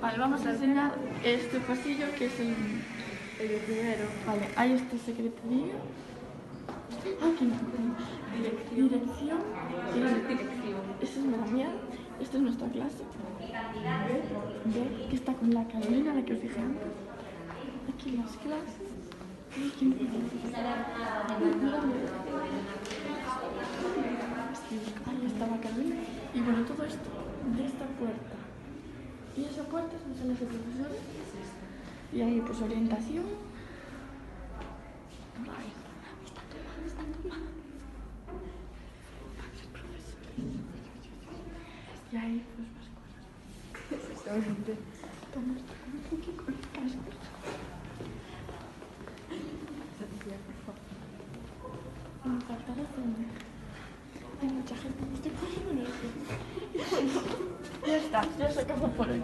Vale, vamos a enseñar este pasillo que es el primero. Vale, ahí está secretaría. Aquí no. Dirección. Esta es la mía. Esta es nuestra clase. Que está con la Carolina, la que os dije antes. Aquí las clases. Aquí no. Ahí estaba Carolina. Y bueno, todo esto de esta puerta. Y esa puerta es una sala de profesores. Y ahí pues orientación. Está toma. Y ahí pues más cosas. Exactamente. Toma, está aquí con el casco. Me falta la zona. Hay mucha gente, me estoy poniendo nerviosa. Ya está, ya se acabó por hoy.